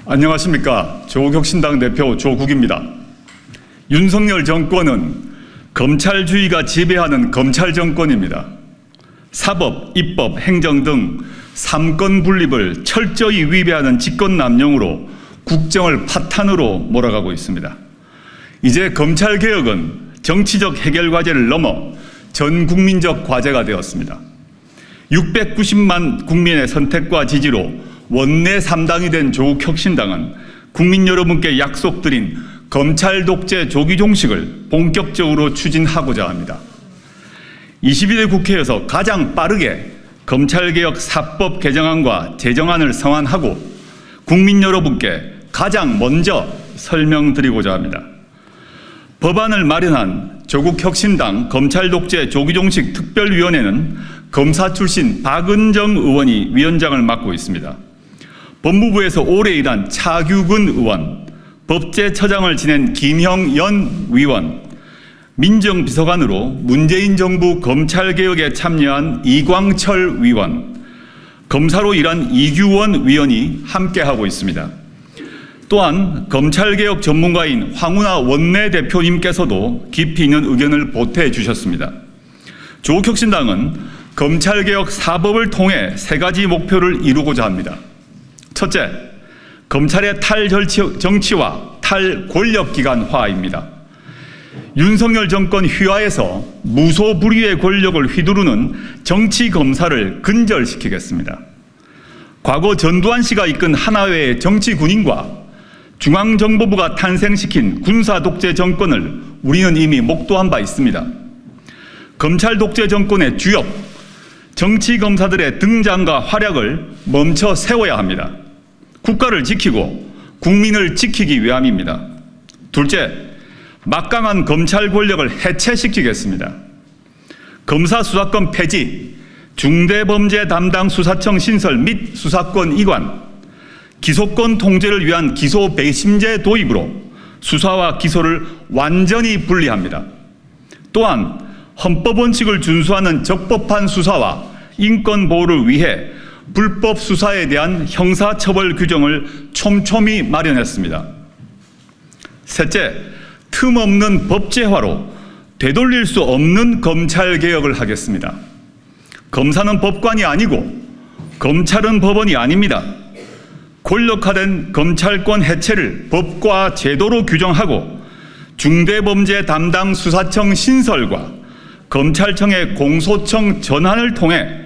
안녕하십니까. 조국혁신당 대표 조국입니다. 윤석열 정권은 검찰주의가 지배하는 검찰 정권입니다. 사법, 입법, 행정 등 삼권 분립을 철저히 위배하는 직권남용으로 국정을 파탄으로 몰아가고 있습니다. 이제 검찰개혁은 정치적 해결 과제를 넘어 전 국민적 과제가 되었습니다. 690만 국민의 선택과 지지로 원내 3당이 된 조국혁신당은 국민 여러분께 약속드린 검찰 독재 조기 종식을 본격적으로 추진하고자 합니다. 22대 국회에서 가장 빠르게 검찰개혁 4법 개정안과 제정안을 성안하고 국민 여러분께 가장 먼저 설명드리고자 합니다. 법안을 마련한 조국혁신당 검찰독재 조기종식 특별위원회는 검사 출신 박은정 의원이 위원장을 맡고 있습니다. 법무부에서 오래 일한 차규근 의원, 법제처장을 지낸 김형연 위원, 민정비서관으로 문재인 정부 검찰개혁에 참여한 이광철 위원, 검사로 일한 이규원 위원이 함께하고 있습니다. 또한 검찰개혁 전문가인 황운하 원내대표님께서도 깊이 있는 의견을 보태해 주셨습니다. 조국혁신당은 검찰개혁 4법을 통해 3가지 목표를 이루고자 합니다. 첫째, 검찰의 탈정치와 탈권력기관화입니다. 윤석열 정권 휘하에서 무소불위의 권력을 휘두르는 정치검사를 근절시키겠습니다. 과거 전두환 씨가 이끈 하나회의 정치군인과 중앙정보부가 탄생시킨 군사독재 정권을 우리는 이미 목도한 바 있습니다. 검찰 독재 정권의 주역, 정치검사들의 등장과 활약을 멈춰 세워야 합니다. 국가를 지키고 국민을 지키기 위함입니다. 둘째, 막강한 검찰 권력을 해체시키겠습니다. 검사 수사권 폐지, 중대범죄 담당 수사청 신설 및 수사권 이관, 기소권 통제를 위한 기소 배심제 도입으로 수사와 기소를 완전히 분리합니다. 또한 헌법 원칙을 준수하는 적법한 수사와 인권 보호를 위해 불법 수사에 대한 형사처벌 규정을 촘촘히 마련했습니다. 셋째, 틈없는 법제화로 되돌릴 수 없는 검찰개혁을 하겠습니다. 검사는 법관이 아니고 검찰은 법원이 아닙니다. 권력화된 검찰권 해체를 법과 제도로 규정하고 중대범죄 담당 수사청 신설과 검찰청의 공소청 전환을 통해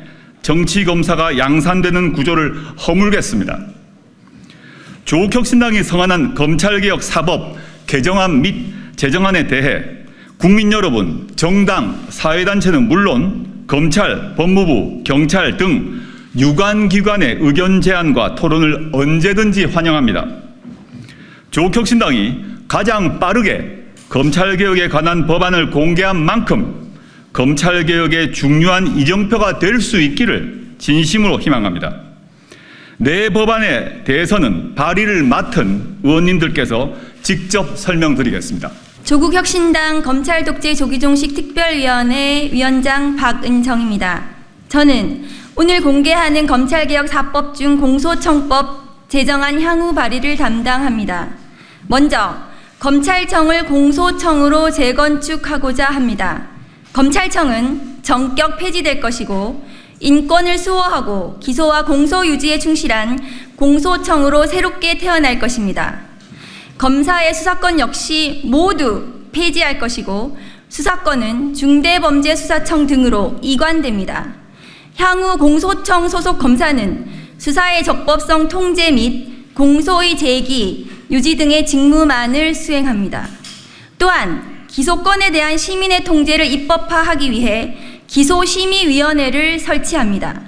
정치검사가 양산되는 구조를 허물겠습니다. 조국혁신당이 성안한 검찰개혁 4법 개정안 및 제정안에 대해 국민 여러분, 정당, 사회단체는 물론 검찰, 법무부, 경찰 등 유관기관의 의견 제안과 토론을 언제든지 환영합니다. 조국혁신당이 가장 빠르게 검찰개혁에 관한 법안을 공개한 만큼 검찰개혁의 중요한 이정표가 될 수 있기를 진심으로 희망합니다. 내 법안에 대해서는 발의를 맡은 의원님들께서 직접 설명드리겠습니다. 조국혁신당 검찰독재 조기종식 특별위원회 위원장 박은정입니다. 저는 오늘 공개하는 검찰개혁 4법 중 공소청법 제정안 향후 발의를 담당합니다. 먼저 검찰청을 공소청으로 재건축하고자 합니다. 검찰청은 전격 폐지될 것이고 인권을 수호하고 기소와 공소 유지에 충실한 공소청으로 새롭게 태어날 것입니다. 검사의 수사권 역시 모두 폐지할 것이고 수사권은 중대범죄수사청 등으로 이관됩니다. 향후 공소청 소속 검사는 수사의 적법성 통제 및 공소의 제기, 유지 등의 직무만을 수행합니다. 또한 기소권에 대한 시민의 통제를 입법화하기 위해 기소심의위원회를 설치합니다.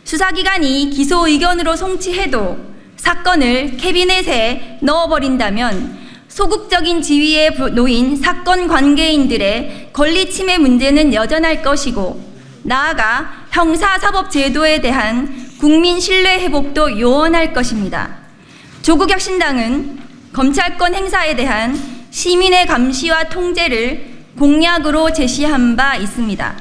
수사기관이 기소 의견으로 송치해도 사건을 캐비넷에 넣어버린다면 소극적인 지위에 놓인 사건 관계인들의 권리 침해 문제는 여전할 것이고 나아가 형사사법제도에 대한 국민 신뢰 회복도 요원할 것입니다. 조국혁신당은 검찰권 행사에 대한 시민의 감시와 통제를 공약으로 제시한 바 있습니다.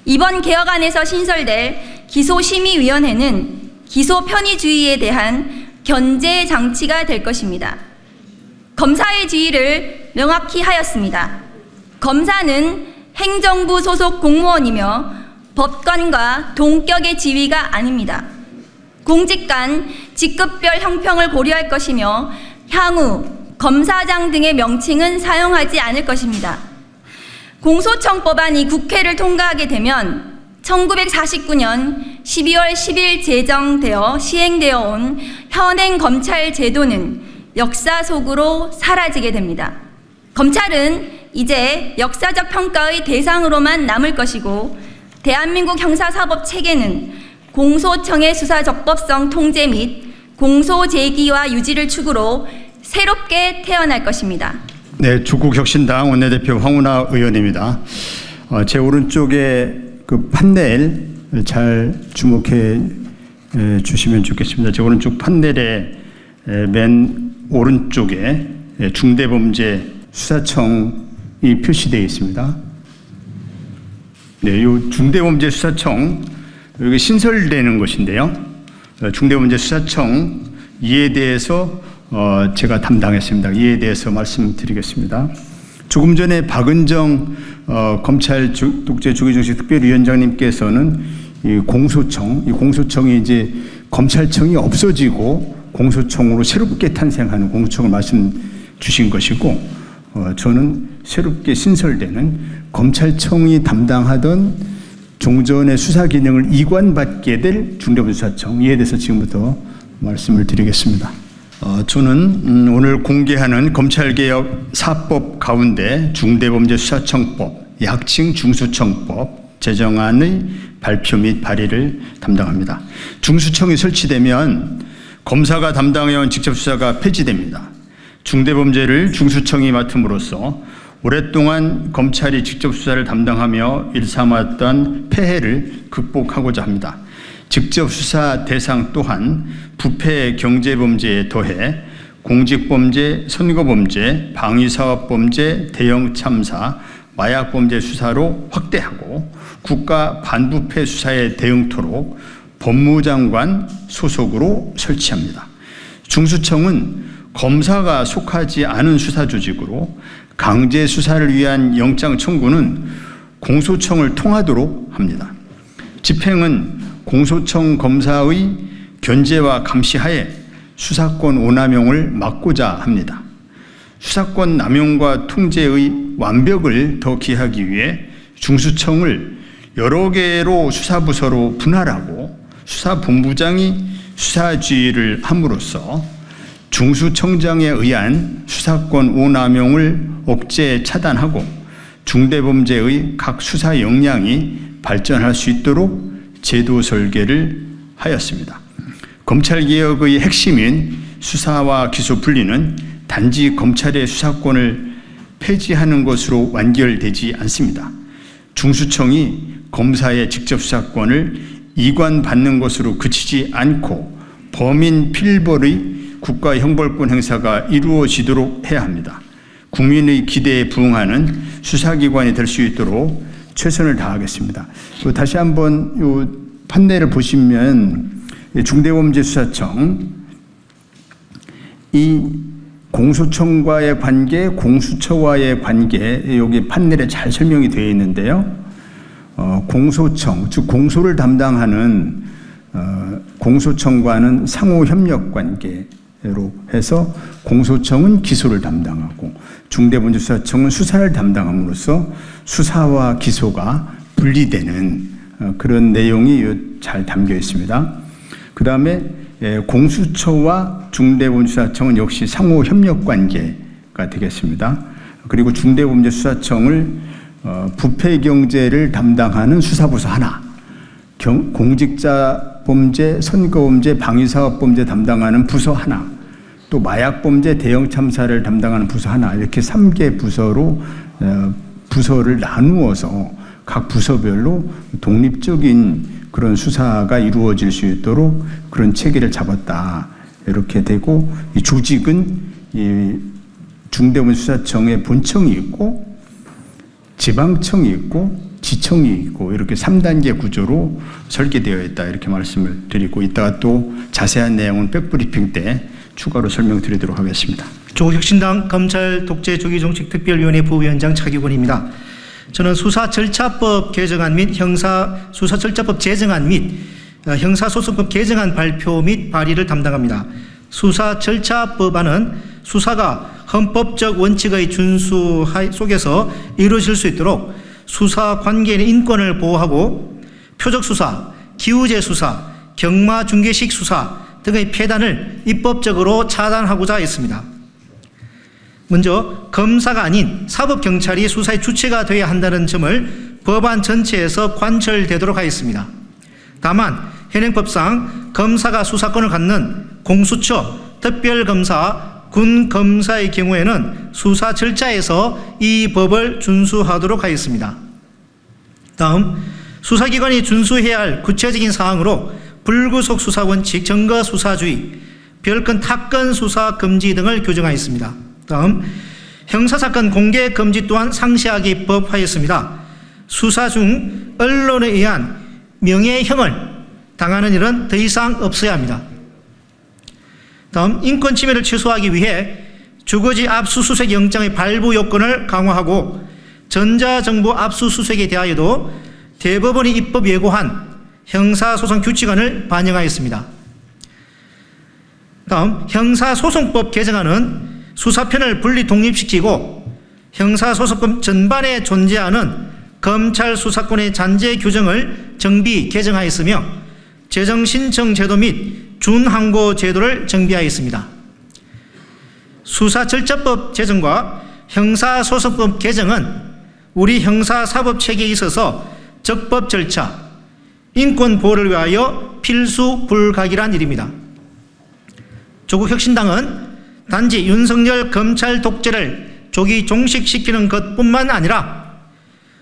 이번 개혁안에서 신설될 기소심의위원회는 기소 편의주의에 대한 견제 장치가 될 것입니다. 검사의 지위를 명확히 하였습니다. 검사는 행정부 소속 공무원이며 법관과 동격의 지위가 아닙니다. 공직 간 직급별 형평을 고려할 것이며 향후 검사장 등의 명칭은 사용하지 않을 것입니다. 공소청법안이 국회를 통과하게 되면 1949년 12월 10일 제정되어 시행되어 온 현행 검찰 제도는 역사 속으로 사라지게 됩니다. 검찰은 이제 역사적 평가의 대상으로만 남을 것이고 대한민국 형사사법 체계는 공소청의 수사 적법성 통제 및 공소 제기와 유지를 축으로 새롭게 태어날 것입니다. 네, 조국혁신당 원내대표 황운하 의원입니다. 제 오른쪽에 그 판넬 잘 주목해 주시면 좋겠습니다. 제 오른쪽 판넬의 맨 오른쪽에 중대범죄수사청이 표시되어 있습니다. 네, 이 중대범죄수사청 여기 신설되는 것인데요. 중대범죄수사청 이에 대해서 제가 담당했습니다. 이에 대해서 말씀드리겠습니다. 조금 전에 박은정 검찰 독재 조기정식 특별위원장님께서는 이 공소청이 이제 검찰청이 없어지고 공소청으로 새롭게 탄생하는 공소청을 말씀 주신 것이고, 저는 새롭게 신설되는 검찰청이 담당하던 종전의 수사 기능을 이관받게 될 중대범죄수사청, 이에 대해서 지금부터 말씀을 드리겠습니다. 저는 오늘 공개하는 검찰개혁 4법 가운데 중대범죄수사청법, 약칭 중수청법 제정안의 발표 및 발의를 담당합니다. 중수청이 설치되면 검사가 담당해온 직접수사가 폐지됩니다. 중대범죄를 중수청이 맡음으로써 오랫동안 검찰이 직접수사를 담당하며 일삼았던 폐해를 극복하고자 합니다. 직접수사 대상 또한 부패 경제범죄에 더해 공직범죄, 선거범죄, 방위사업범죄, 대형참사, 마약범죄 수사로 확대하고 국가 반부패 수사에 대응토록 법무장관 소속으로 설치합니다. 중수청은 검사가 속하지 않은 수사조직으로 강제 수사를 위한 영장 청구는 공소청을 통하도록 합니다. 집행은 공소청 검사의 견제와 감시하에 수사권 오남용을 막고자 합니다. 수사권 남용과 통제의 완벽을 더 기하기 위해 중수청을 여러 개로 수사부서로 분할하고 수사본부장이 수사지휘를 함으로써 중수청장에 의한 수사권 오남용을 억제 차단하고 중대범죄의 각 수사 역량이 발전할 수 있도록 제도 설계를 하였습니다. 검찰개혁의 핵심인 수사와 기소 분리는 단지 검찰의 수사권을 폐지하는 것으로 완결되지 않습니다. 중수청이 검사의 직접 수사권을 이관받는 것으로 그치지 않고 범인 필벌의 국가 형벌권 행사가 이루어지도록 해야 합니다. 국민의 기대에 부응하는 수사기관이 될 수 있도록 최선을 다하겠습니다. 다시 한번 이 판넬을 보시면 중대범죄수사청, 이 공소청과의 관계, 공수처와의 관계, 여기 판넬에 잘 설명이 되어 있는데요. 공소청, 즉 공소를 담당하는 공소청과는 상호 협력 관계로 해서 공소청은 기소를 담당하고 중대범죄수사청은 수사를 담당함으로써 수사와 기소가 분리되는 그런 내용이 잘 담겨 있습니다. 그 다음에 공수처와 중대범죄수사청은 역시 상호 협력 관계가 되겠습니다. 그리고 중대범죄수사청을 부패 경제를 담당하는 수사부서 하나, 공직자 범죄, 선거범죄, 방위사업범죄 담당하는 부서 하나, 또 마약범죄, 대형참사를 담당하는 부서 하나, 이렇게 3개 부서로 부서를 나누어서 각 부서별로 독립적인 그런 수사가 이루어질 수 있도록 그런 체계를 잡았다. 이렇게 되고, 이 조직은 이 중대범죄수사청의 본청이 있고 지방청이 있고 지청이 있고 이렇게 3단계 구조로 설계되어 있다 이렇게 말씀을 드리고 이따가 또 자세한 내용은 백브리핑 때 추가로 설명드리도록 하겠습니다. 조국혁신당 검찰 독재 조기 정책 특별위원회 부위원장 차기곤입니다. 저는 수사절차법 개정안 및 형사수사절차법 제정안 및 형사소송법 개정안 발표 및 발의를 담당합니다. 수사절차법안은 수사가 헌법적 원칙의 준수 속에서 이루어질 수 있도록 수사 관계인의 인권을 보호하고 표적수사, 기우제수사, 경마중개식 수사 등의 폐단을 입법적으로 차단하고자 했습니다. 먼저 검사가 아닌 사법경찰이 수사의 주체가 되어야 한다는 점을 법안 전체에서 관철되도록 하였습니다. 다만 현행법상 검사가 수사권을 갖는 공수처, 특별검사, 군검사의 경우에는 수사 절차에서 이 법을 준수하도록 하였습니다. 다음, 수사기관이 준수해야 할 구체적인 사항으로 불구속 수사 원칙, 증거 수사주의, 별건 타건 수사 금지 등을 규정하였습니다. 다음, 형사사건 공개 금지 또한 상세하게 입법하였습니다. 수사 중 언론에 의한 명예형을 당하는 일은 더 이상 없어야 합니다. 다음, 인권 침해를 최소화하기 위해 주거지 압수수색 영장의 발부 요건을 강화하고 전자정보 압수수색에 대하여도 대법원이 입법 예고한 형사소송 규칙안을 반영하였습니다. 다음, 형사소송법 개정안은 수사편을 분리 독립시키고 형사소송법 전반에 존재하는 검찰 수사권의 잔재 규정을 정비 개정하였으며 재정신청 제도 및 준항고 제도를 정비하였습니다. 수사절차법 제정과 형사소송법 개정은 우리 형사사법체계에 있어서 적법 절차, 인권 보호를 위하여 필수 불가결한 일입니다. 조국혁신당은 단지 윤석열 검찰 독재를 조기 종식시키는 것뿐만 아니라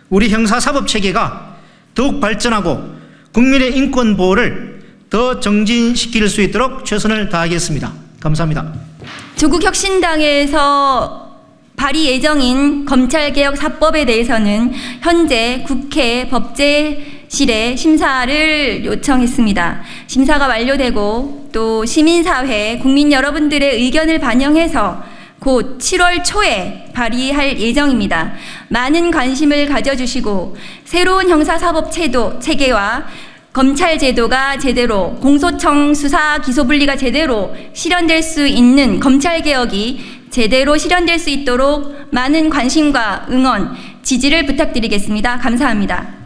우리 형사사법체계가 더욱 발전하고 국민의 인권 보호를 더 정진시킬 수 있도록 최선을 다하겠습니다. 감사합니다. 조국혁신당에서 발의 예정인 검찰개혁 4법에 대해서는 현재 국회 법제실에 심사를 요청했습니다. 심사가 완료되고 또 시민사회, 국민 여러분들의 의견을 반영해서 곧 7월 초에 발의할 예정입니다. 많은 관심을 가져주시고 새로운 형사사법 체계와 검찰 제도가 제대로 공소청 수사 기소 분리가 제대로 실현될 수 있는 검찰 개혁이 제대로 실현될 수 있도록 많은 관심과 응원, 지지를 부탁드리겠습니다. 감사합니다.